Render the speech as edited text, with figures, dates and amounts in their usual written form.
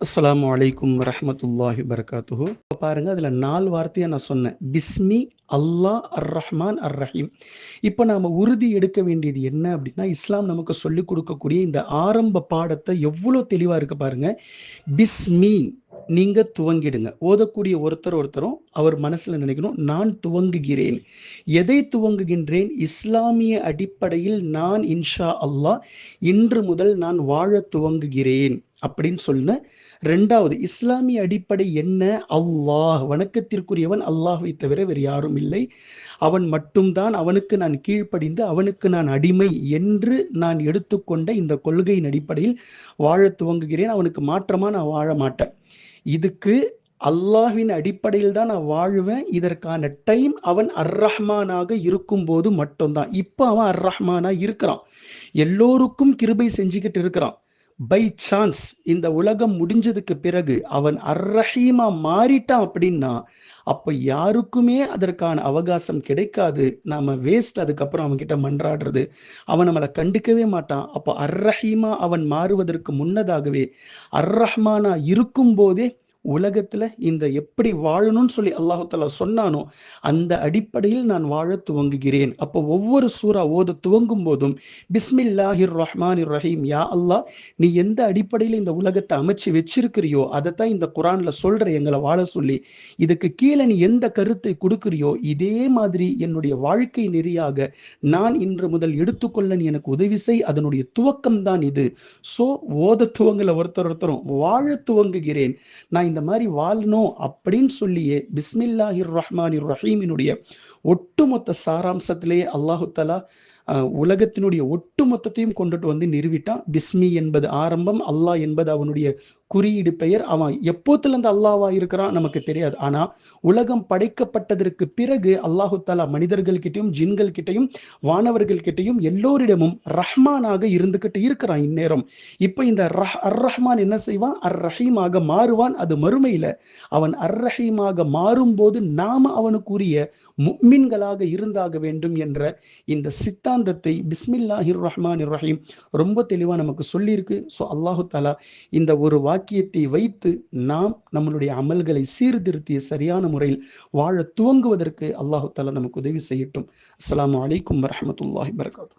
அஸ்ஸலாமு அலைக்கும் வரஹ்மத்துல்லாஹி வபரகாத்துஹு. இப்ப பாருங்க, அதுல 4 வார்த்தைய நான் சொன்னேன். பிஸ்மி, அல்லாஹ், அர்-ரஹ்மான், அர்-ரஹீம். இப்ப நாம உறுதி எடுக்க வேண்டியது என்ன அப்படின்னா, இஸ்லாம் நமக்கு சொல்லிக் கொடுக்கக்கூடிய இந்த ஆரம்ப பாடத்த எவ்வளோ தெளிவா இருக்கு பாருங்க. பிஸ்மி, நீங்க துவங்கிடுங்க. ஓதக்கூடிய ஒருத்தரும் அவர் மனசுல நினைக்கணும், நான் துவங்குகிறேன். எதை துவங்குகின்றேன்? இஸ்லாமிய அடிப்படையில் நான் இன்ஷா அல்லாஹ் இன்று முதல் நான் வாழத் துவங்குகிறேன் அப்படின்னு சொன்ன 2வது இஸ்லாமிய அடிப்படை என்ன? அல்லாஹ், வணக்கத்திற்குரியவன் அல்லாஹ்வை தவிர வேறு யாரும் இல்லை. அவன் மட்டும்தான், அவனுக்கு நான் கீழ்ப்படிந்து அவனுக்கு நான் அடிமை என்று நான் எடுத்துக்கொண்ட இந்த கொள்கையின் அடிப்படையில் வாழத் துவங்குகிறேன். அவனுக்கு மாற்றமா நான் வாழ மாட்டேன். இதுக்கு அல்லாஹ்வின் அடிப்படையில் தான் நான் வாழுவேன். இதற்கான டைம் அவன் அர்-ரஹ்மானாக இருக்கும்போது மட்டும்தான். இப்ப அவன் அர்-ரஹ்மானா இருக்கிறான். எல்லோருக்கும் கிருபை செஞ்சுக்கிட்டு இருக்கிறான். பை சான்ஸ் இந்த உலகம் முடிஞ்சதுக்கு பிறகு அவன் அர்-ரஹீமா மாறிட்டான் அப்படின்னா, அப்ப யாருக்குமே அதற்கான அவகாசம் கிடைக்காது. நாம வேஸ்ட். அதுக்கப்புறம் அவன் கிட்ட மன்றாடுறது. அவன் நம்மள கண்டுக்கவே மாட்டான். அப்ப அர்-ரஹீமா அவன் மாறுவதற்கு முன்னதாகவே அர்-ரஹ்மானா இருக்கும்போதே உலகத்துல இந்த எப்படி வாழணும்னு சொல்லி அல்லாஹ் தஆலா சொன்னானோ அந்த அடிப்படையில் நான் வாழத் துவங்குகிறேன். அப்போ ஒவ்வொரு சூரா ஓத துவங்கும் போதும் பிஸ்மில்லாஹிர் ரஹ்மானிர் ரஹீம், யா அல்லாஹ், நீ எந்த அடிப்படையில் இந்த உலகத்தை அமைச்சு வச்சிருக்கிறியோ அதைத்தான் இந்த குரான்ல சொல்ற, எங்களை வாழ சொல்லி. இதுக்கு கீழே நீ எந்த கருத்தை கொடுக்கிறியோ இதே மாதிரி என்னுடைய வாழ்க்கை நெறியாக நான் இன்று முதல் எடுத்துக்கொள்ள நீ எனக்கு உதவி செய். அதனுடைய துவக்கம் தான் இது. சோ ஓத துவங்கல ஒருத்தரும் வாழ துவங்குகிறேன். நான் இந்த மாதிரி வாழணும் அப்படின்னு சொல்லியே பிஸ்மில்லாஹிர் ரஹ்மானிர் ரஹீமினுடைய ஒட்டுமொத்த சாராம்சத்திலேயே அல்லாஹு தஆலா உலகத்தினுடைய ஒட்டுமொத்தத்தையும் கொண்டுட்டு வந்து நிறுவிட்டான். பிஸ்மி என்பது ஆரம்பம், அல்லாஹ் என்பது அவனுடைய குறியீடு பெயர். அவன் எப்போத்துல இருந்து அல்லாஹ்வா இருக்கிறான் நமக்கு தெரியாது. ஆனா உலகம் படைக்கப்பட்டதற்கு பிறகு அல்லாஹு தஆலா மனிதர்கள் கிட்டையும் ஜின்கள் கிட்டையும் வானவர்கள் கிட்டையும் எல்லோரிடமும் ரஹ்மானாக இருந்துகிட்டு இருக்கிறான் இந்நேரம். இப்ப இந்த அர்-ரஹ்மான் என்ன செய்வான்? அர்-ரஹீமாக மாறுவான். அது மறுமையில அவன் அர்-ரஹீமாக மாறும்போது நாம அவனுக்குரிய முஃமின்களாக இருந்தாக வேண்டும் என்ற இந்த சித்தாந்தத்தை பிஸ்மில்லாஹிர் ரஹ்மானிர் ரஹீம் ரொம்ப தெளிவா நமக்கு சொல்லியிருக்கு. ஸோ அல்லாஹு தஆலா இந்த ஒரு வாக்கியத்தை வைத்து நாம் நம்மளுடைய அமல்களை சீர்திருத்திய சரியான முறையில் வாழ துவங்குவதற்கு அல்லாஹு தஆலா நமக்கு உதவி செய்யட்டும். அஸ்ஸலாமு அலைக்கும் வரஹ்மத்துல்லாஹி வபரகாத்துஹு.